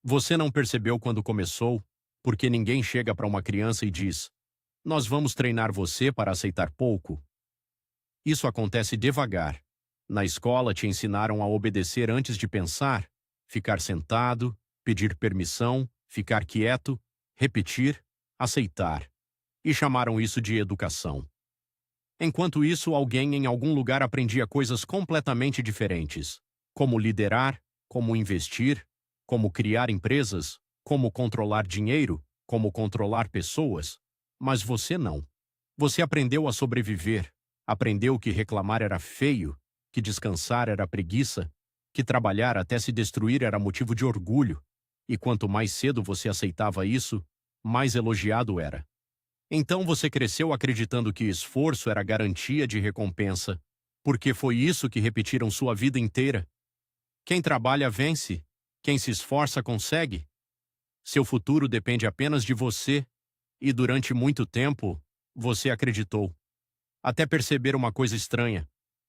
Você não percebeu quando começou, porque ninguém chega para uma criança e diz: Nós vamos treinar você para aceitar pouco. Isso acontece devagar. Na escola te ensinaram a obedecer antes de pensar, ficar sentado, pedir permissão, ficar quieto, repetir, aceitar. E chamaram isso de educação. Enquanto isso, alguém em algum lugar aprendia coisas completamente diferentes: como liderar, como investir, como criar empresas, como controlar dinheiro, como controlar pessoas. Mas você não. Você aprendeu a sobreviver, aprendeu que reclamar era feio, que descansar era preguiça, que trabalhar até se destruir era motivo de orgulho, e quanto mais cedo você aceitava isso, mais elogiado era. Então você cresceu acreditando que esforço era garantia de recompensa, porque foi isso que repetiram sua vida inteira. Quem trabalha vence, quem se esforça consegue. Seu futuro depende apenas de você, e durante muito tempo, você acreditou. Até perceber uma coisa estranha.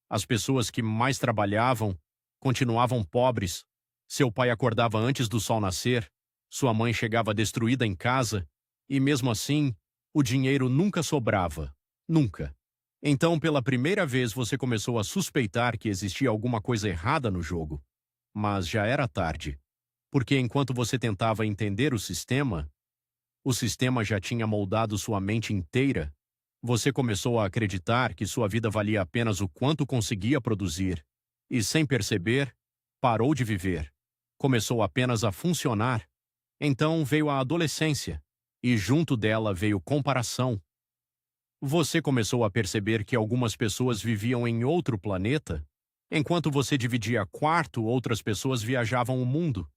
As pessoas que mais trabalhavam continuavam pobres. Seu pai acordava antes do sol nascer, sua mãe chegava destruída em casa, e mesmo assim, o dinheiro nunca sobrava. Nunca. Então, pela primeira vez, você começou a suspeitar que existia alguma coisa errada no jogo. Mas já era tarde. Porque enquanto você tentava entender o sistema já tinha moldado sua mente inteira. Você começou a acreditar que sua vida valia apenas o quanto conseguia produzir. E, sem perceber, parou de viver. Começou apenas a funcionar. Então veio a adolescência. E junto dela veio comparação. Você começou a perceber que algumas pessoas viviam em outro planeta. Enquanto você dividia quarto, outras pessoas viajavam o mundo.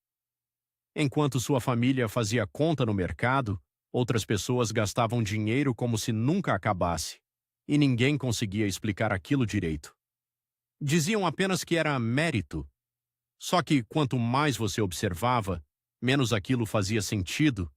Enquanto sua família fazia conta no mercado, outras pessoas gastavam dinheiro como se nunca acabasse. E ninguém conseguia explicar aquilo direito. Diziam apenas que era mérito. Só que quanto mais você observava, menos aquilo fazia sentido,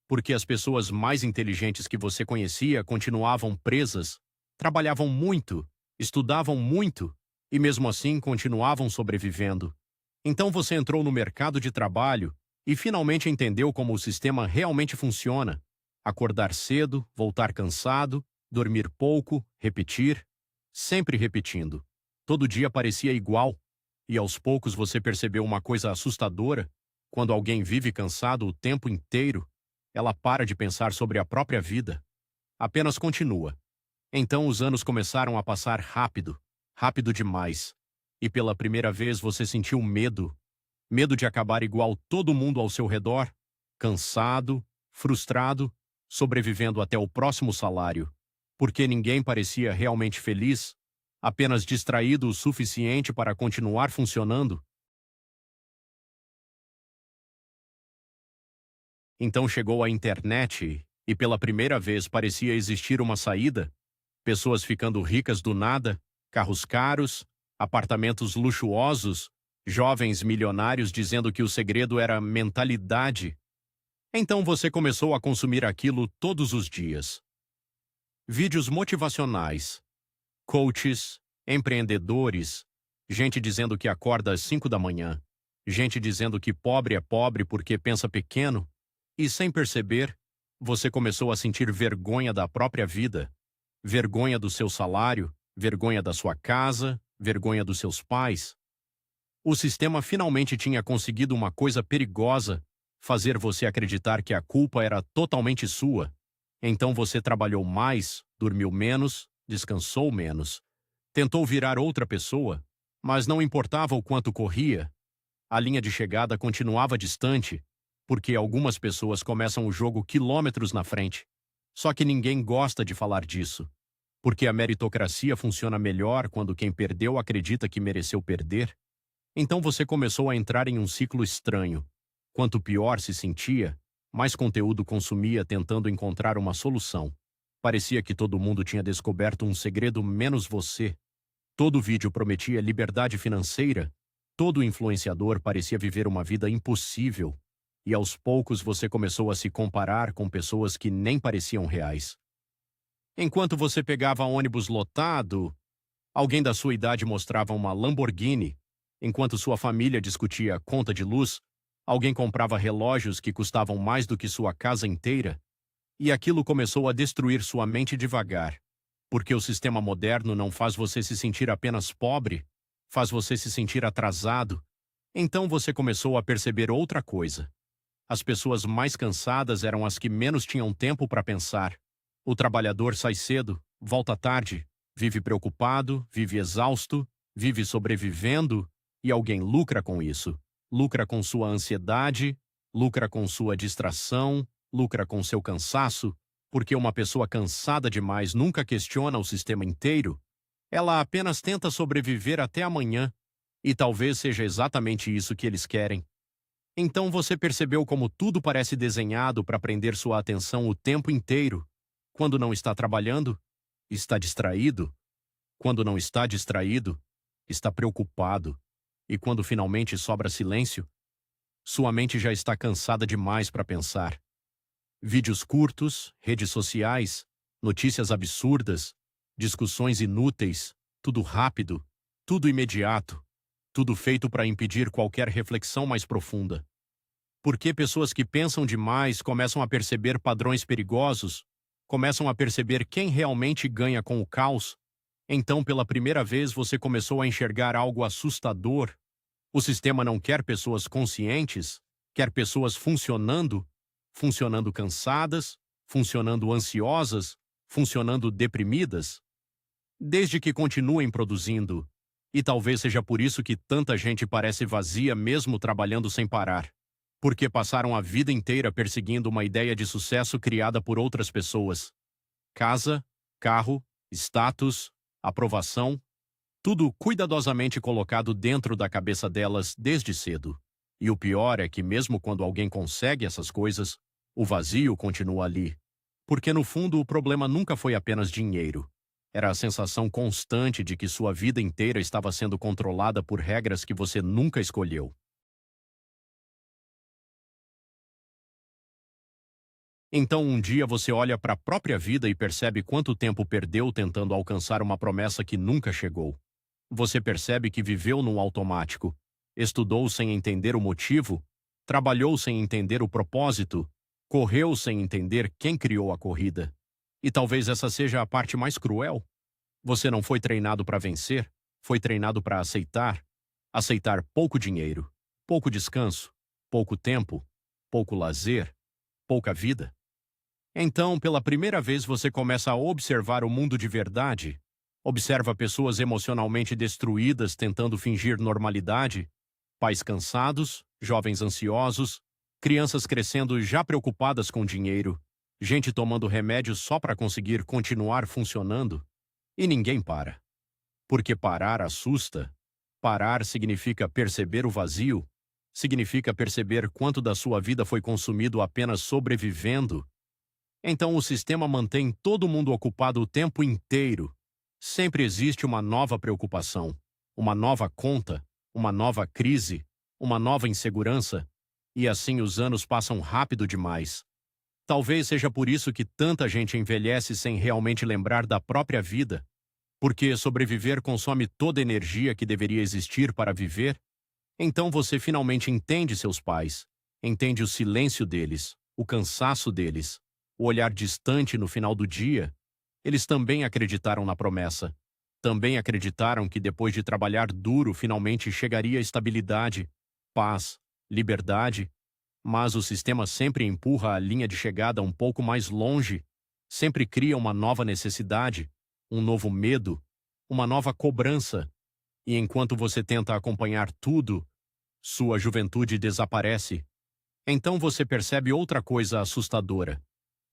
porque as pessoas mais inteligentes que você conhecia continuavam presas, trabalhavam muito, estudavam muito, e mesmo assim continuavam sobrevivendo. Então você entrou no mercado de trabalho e finalmente entendeu como o sistema realmente funciona. Acordar cedo, voltar cansado, dormir pouco, repetir, sempre repetindo. Todo dia parecia igual, e aos poucos você percebeu uma coisa assustadora: quando alguém vive cansado o tempo inteiro, ela para de pensar sobre a própria vida. Apenas continua. Então os anos começaram a passar rápido, rápido demais. E pela primeira vez você sentiu medo. Medo de acabar igual todo mundo ao seu redor, cansado, frustrado, sobrevivendo até o próximo salário. Porque ninguém parecia realmente feliz, apenas distraído o suficiente para continuar funcionando. Então chegou a internet, e pela primeira vez parecia existir uma saída. Pessoas ficando ricas do nada, carros caros, apartamentos luxuosos, jovens milionários dizendo que o segredo era mentalidade. Então você começou a consumir aquilo todos os dias. Vídeos motivacionais, coaches, empreendedores, gente dizendo que acorda às 5 da manhã, gente dizendo que pobre é pobre porque pensa pequeno, e sem perceber, você começou a sentir vergonha da própria vida, vergonha do seu salário, vergonha da sua casa, vergonha dos seus pais. O sistema finalmente tinha conseguido uma coisa perigosa: fazer você acreditar que a culpa era totalmente sua. Então você trabalhou mais, dormiu menos, descansou menos. Tentou virar outra pessoa, mas não importava o quanto corria. A linha de chegada continuava distante, porque algumas pessoas começam o jogo quilômetros na frente. Só que ninguém gosta de falar disso, porque a meritocracia funciona melhor quando quem perdeu acredita que mereceu perder. Então você começou a entrar em um ciclo estranho. Quanto pior se sentia, mais conteúdo consumia tentando encontrar uma solução. Parecia que todo mundo tinha descoberto um segredo menos você. Todo vídeo prometia liberdade financeira. Todo influenciador parecia viver uma vida impossível. E aos poucos você começou a se comparar com pessoas que nem pareciam reais. Enquanto você pegava ônibus lotado, alguém da sua idade mostrava uma Lamborghini. Enquanto sua família discutia conta de luz, Alguém comprava relógios que custavam mais do que sua casa inteira, e aquilo começou a destruir sua mente devagar. Porque o sistema moderno não faz você se sentir apenas pobre, faz você se sentir atrasado. Então você começou a perceber outra coisa. As pessoas mais cansadas eram as que menos tinham tempo para pensar. O trabalhador sai cedo, volta tarde, vive preocupado, vive exausto, vive sobrevivendo, e alguém lucra com isso. Lucra com sua ansiedade, lucra com sua distração, lucra com seu cansaço, porque uma pessoa cansada demais nunca questiona o sistema inteiro. Ela apenas tenta sobreviver até amanhã, e talvez seja exatamente isso que eles querem. Então você percebeu como tudo parece desenhado para prender sua atenção o tempo inteiro. Quando não está trabalhando, está distraído. Quando não está distraído, está preocupado. E quando finalmente sobra silêncio, sua mente já está cansada demais para pensar. Vídeos curtos, redes sociais, notícias absurdas, discussões inúteis, tudo rápido, tudo imediato, tudo feito para impedir qualquer reflexão mais profunda. Porque pessoas que pensam demais começam a perceber padrões perigosos, começam a perceber quem realmente ganha com o caos. Então, pela primeira vez, você começou a enxergar algo assustador. O sistema não quer pessoas conscientes, quer pessoas funcionando cansadas, funcionando ansiosas, funcionando deprimidas, desde que continuem produzindo. E talvez seja por isso que tanta gente parece vazia mesmo trabalhando sem parar. Porque passaram a vida inteira perseguindo uma ideia de sucesso criada por outras pessoas. Casa, carro, status, aprovação, tudo cuidadosamente colocado dentro da cabeça delas desde cedo. E o pior é que mesmo quando alguém consegue essas coisas, o vazio continua ali. Porque no fundo o problema nunca foi apenas dinheiro. Era a sensação constante de que sua vida inteira estava sendo controlada por regras que você nunca escolheu. Então um dia você olha para a própria vida e percebe quanto tempo perdeu tentando alcançar uma promessa que nunca chegou. Você percebe que viveu num automático, estudou sem entender o motivo, trabalhou sem entender o propósito, correu sem entender quem criou a corrida. E talvez essa seja a parte mais cruel. Você não foi treinado para vencer, foi treinado para aceitar. Aceitar pouco dinheiro, pouco descanso, pouco tempo, pouco lazer, pouca vida. Então, pela primeira vez, você começa a observar o mundo de verdade. Observa pessoas emocionalmente destruídas tentando fingir normalidade, pais cansados, jovens ansiosos, crianças crescendo já preocupadas com dinheiro, gente tomando remédios só para conseguir continuar funcionando. E ninguém para. Porque parar assusta. Parar significa perceber o vazio, significa perceber quanto da sua vida foi consumido apenas sobrevivendo. Então o sistema mantém todo mundo ocupado o tempo inteiro. Sempre existe uma nova preocupação, uma nova conta, uma nova crise, uma nova insegurança, e assim os anos passam rápido demais. Talvez seja por isso que tanta gente envelhece sem realmente lembrar da própria vida, porque sobreviver consome toda a energia que deveria existir para viver. Então você finalmente entende seus pais, entende o silêncio deles, o cansaço deles, o olhar distante no final do dia. Eles também acreditaram na promessa. Também acreditaram que depois de trabalhar duro finalmente chegaria estabilidade, paz, liberdade. Mas o sistema sempre empurra a linha de chegada um pouco mais longe, sempre cria uma nova necessidade, um novo medo, uma nova cobrança. E enquanto você tenta acompanhar tudo, sua juventude desaparece. Então você percebe outra coisa assustadora.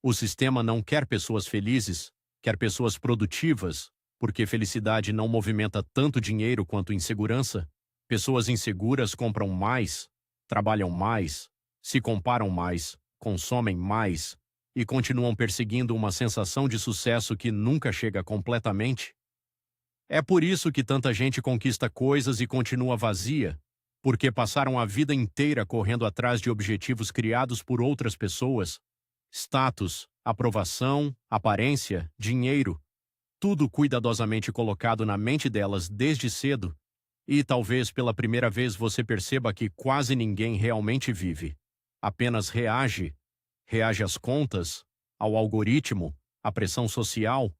O sistema não quer pessoas felizes, quer pessoas produtivas, porque felicidade não movimenta tanto dinheiro quanto insegurança. Pessoas inseguras compram mais, trabalham mais, se comparam mais, consomem mais e continuam perseguindo uma sensação de sucesso que nunca chega completamente. É por isso que tanta gente conquista coisas e continua vazia, porque passaram a vida inteira correndo atrás de objetivos criados por outras pessoas. Status, aprovação, aparência, dinheiro, tudo cuidadosamente colocado na mente delas desde cedo. E talvez pela primeira vez você perceba que quase ninguém realmente vive. Apenas reage. Reage às contas, ao algoritmo, à pressão social,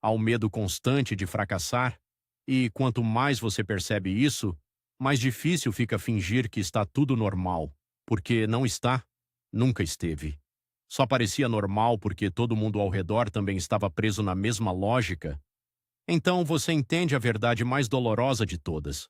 ao medo constante de fracassar. E quanto mais você percebe isso, mais difícil fica fingir que está tudo normal. Porque não está, nunca esteve. Só parecia normal porque todo mundo ao redor também estava preso na mesma lógica. Então você entende a verdade mais dolorosa de todas.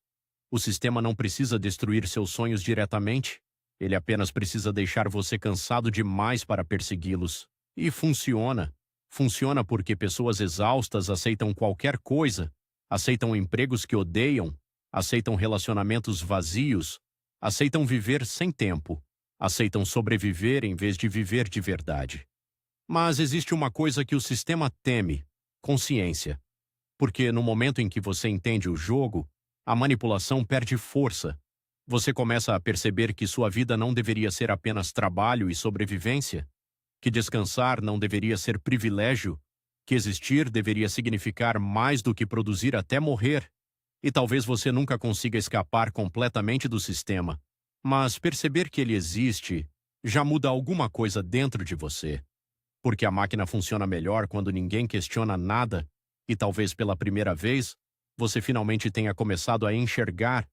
O sistema não precisa destruir seus sonhos diretamente. Ele apenas precisa deixar você cansado demais para persegui-los. E funciona. Funciona porque pessoas exaustas aceitam qualquer coisa, aceitam empregos que odeiam, aceitam relacionamentos vazios, aceitam viver sem tempo, aceitam sobreviver em vez de viver de verdade. Mas existe uma coisa que o sistema teme: consciência. Porque no momento em que você entende o jogo, a manipulação perde força. Você começa a perceber que sua vida não deveria ser apenas trabalho e sobrevivência, que descansar não deveria ser privilégio, que existir deveria significar mais do que produzir até morrer. E talvez você nunca consiga escapar completamente do sistema, mas perceber que ele existe já muda alguma coisa dentro de você. Porque a máquina funciona melhor quando ninguém questiona nada, e talvez pela primeira vez, você finalmente tenha começado a enxergar